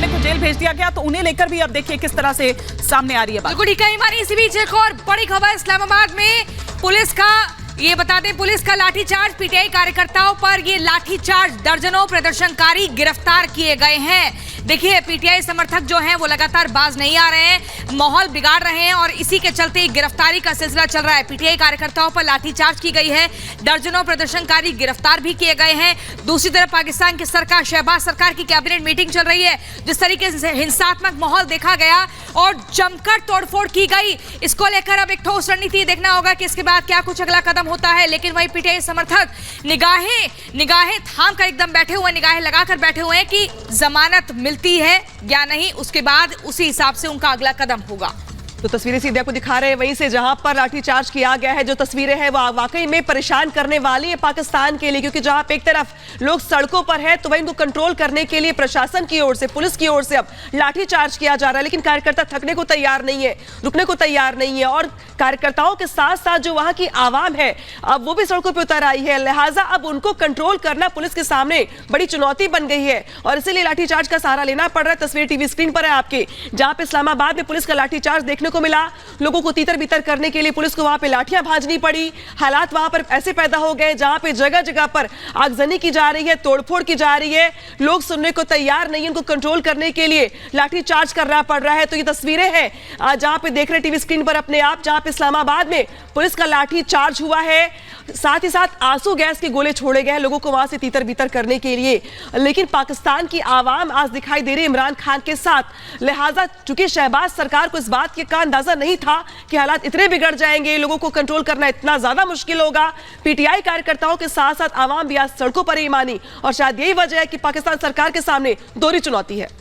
को जेल भेज दिया गया, तो उन्हें लेकर भी अब देखिए किस तरह से सामने आ रही है बात। बिल्कुल ठीक है हिमानी। इसी बीच एक और बड़ी खबर इस्लामाबाद में पुलिस का, ये बता दें, पुलिस का लाठीचार्ज, पीटीआई कार्यकर्ताओं पर ये लाठीचार्ज, दर्जनों प्रदर्शनकारी गिरफ्तार किए गए हैं। देखिए पीटीआई समर्थक जो हैं वो लगातार बाज नहीं आ रहे हैं, माहौल बिगाड़ रहे हैं और इसी के चलते गिरफ्तारी का सिलसिला चल रहा है। पीटीआई कार्यकर्ताओं पर लाठीचार्ज की गई है, दर्जनों प्रदर्शनकारी गिरफ्तार भी किए गए हैं। दूसरी तरफ पाकिस्तान की सरकार, शहबाज सरकार की कैबिनेट मीटिंग चल रही है, जिस तरीके से हिंसात्मक माहौल देखा गया और जमकर तोड़फोड़ की गई, इसको लेकर अब एक ठोस रणनीति देखना होगा कि इसके बाद क्या कुछ अगला कदम होता है। लेकिन वही पीटीआई समर्थक निगाहें थाम कर एकदम बैठे हुए, निगाहें लगाकर बैठे हुए हैं कि जमानत मिलती है या नहीं, उसके बाद उसी हिसाब से उनका अगला कदम होगा। तो तस्वीरें सीधे आपको दिखा रहे हैं वहीं से जहां पर लाठीचार्ज किया गया है। जो तस्वीरें हैं वो वाकई में परेशान करने वाली है पाकिस्तान के लिए, क्योंकि जहां पे एक तरफ लोग सड़कों पर है तो वहीं उनको कंट्रोल करने के लिए प्रशासन की ओर से, पुलिस की ओर से अब लाठीचार्ज किया जा रहा है। लेकिन कार्यकर्ता थकने को तैयार नहीं है, रुकने को तैयार नहीं है और कार्यकर्ताओं के साथ साथ जो वहां की आवाम है अब वो भी सड़कों पर उतर आई है। लिहाजा अब उनको कंट्रोल करना पुलिस के सामने बड़ी चुनौती बन गई है और इसीलिए लाठीचार्ज का सहारा लेना पड़ रहा है। तस्वीर टीवी स्क्रीन पर है आपके, जहां पे इस्लामाबाद में पुलिस का लाठीचार्ज देखने को मिला। लोगों को तीतर बीतर करने के लिए पुलिस को वहां पे लाठियां भाजनी पड़ी। हालात वहां पर ऐसे पैदा हो गए जहां पे जगह जगह पर आगजनी की जा रही है, तोड़फोड़ की जा रही है। लोग सुनने को तैयार नहीं है, उनको कंट्रोल करने के लिए लाठीचार्ज करना पड़ रहा है। तो ये तस्वीरें हैं जहां पे देख रहे टीवी स्क्रीन पर अपने आप, जहां पे इस्लामाबाद में पुलिस का लाठीचार्ज हुआ है, साथ ही साथ आंसू गैस के गोले छोड़े गए लोगों को वहां से तीतर बीतर करने के लिए। लेकिन पाकिस्तान की आवाम आज दिखाई दे रही है इमरान खान के साथ। लिहाजा चूंकि शहबाज सरकार को इस बात का अंदाजा नहीं था कि हालात इतने बिगड़ जाएंगे, लोगों को कंट्रोल करना इतना ज्यादा मुश्किल होगा। पीटीआई कार्यकर्ताओं के साथ साथ आवाम भी आज सड़कों पर ही मानी और शायद यही वजह है कि पाकिस्तान सरकार के सामने दोहरी चुनौती है।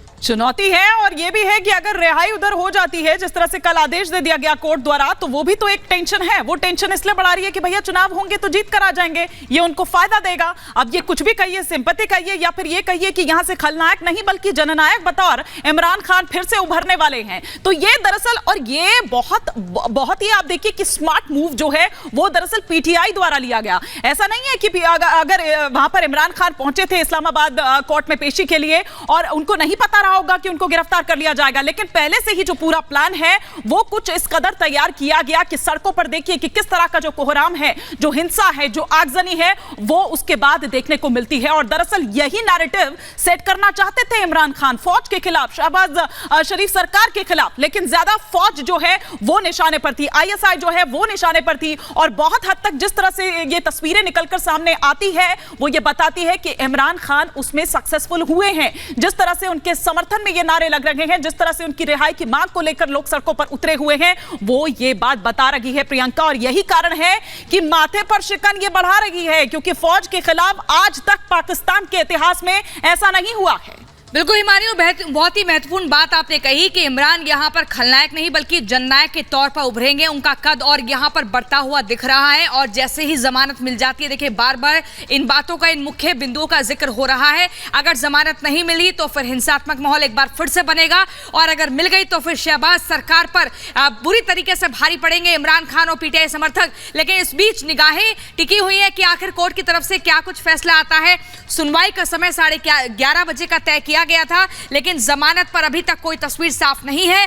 और ये भी है कि अगर रिहाई उधर हो जाती है, जिस तरह से कल आदेश दे दिया गया कोर्ट द्वारा, तो वो भी तो एक टेंशन है। वो टेंशन इसलिए बढ़ा रही है कि भैया चुनाव होंगे तो जीत कर आ जाएंगे, ये उनको फायदा देगा। अब ये कुछ भी कहिए, सिंपैथी कहिए या फिर ये कहिए कि यहां से खलनायक नहीं बल्कि जननायक बतौर इमरान खान फिर से उभरने वाले हैं। तो ये दरअसल, और ये बहुत ही आप देखिए कि स्मार्ट मूव जो है वो दरअसल पीटीआई द्वारा लिया गया। ऐसा नहीं है कि अगर वहां पर इमरान खान पहुंचे थे इस्लामाबाद कोर्ट में पेशी के लिए और उनको नहीं पता होगा कि उनको गिरफ्तार कर लिया जाएगा, लेकिन पहले से ही जो पूरा प्लान है वो कुछ इस कदर तैयार किया गया कि सड़कों पर देखिए कि किस तरह का जो कोहराम है, जो हिंसा है, जो आगजनी है, वो उसके बाद देखने को मिलती है। और दरअसल यही नैरेटिव सेट करना चाहते थे इमरान खान फौज के खिलाफ, शहबाज शरीफ सरकार के खिलाफ, लेकिन ज्यादा फौज जो है वो निशाने पर थी, आईएसआई जो है वो निशाने पर थी। और बहुत हद तक जिस तरह से ये तस्वीरें निकलकर सामने आती है वो ये बताती है कि इमरान खान उसमें सक्सेसफुल हुए हैं। जिस तरह से उनके समर्थन में ये नारे लग रहे हैं, जिस तरह से उनकी रिहाई की मांग को लेकर लोग सड़कों पर उतरे हुए हैं, वो ये बात बता रही है प्रियंका। और यही कारण है कि माथे पर शिकन ये बढ़ा रही है, क्योंकि फौज के खिलाफ आज तक पाकिस्तान के इतिहास में ऐसा नहीं हुआ है। बिल्कुल हिमानी, बहुत ही महत्वपूर्ण बात आपने कही कि इमरान यहाँ पर खलनायक नहीं बल्कि जननायक के तौर पर उभरेंगे। उनका कद और यहाँ पर बढ़ता हुआ दिख रहा है और जैसे ही जमानत मिल जाती है, देखिए बार बार इन बातों का, इन मुख्य बिंदुओं का जिक्र हो रहा है। अगर जमानत नहीं मिली तो फिर हिंसात्मक माहौल एक बार फिर से बनेगा और अगर मिल गई तो फिर शहबाज सरकार पर बुरी तरीके से भारी पड़ेंगे इमरान खान और पीटीआई समर्थक। लेकिन इस बीच निगाहें टिकी हुई है कि आखिर कोर्ट की तरफ से क्या कुछ फैसला आता है। सुनवाई का समय 11:30 बजे का तय किया गया था, लेकिन जमानत पर अभी तक कोई तस्वीर साफ नहीं है।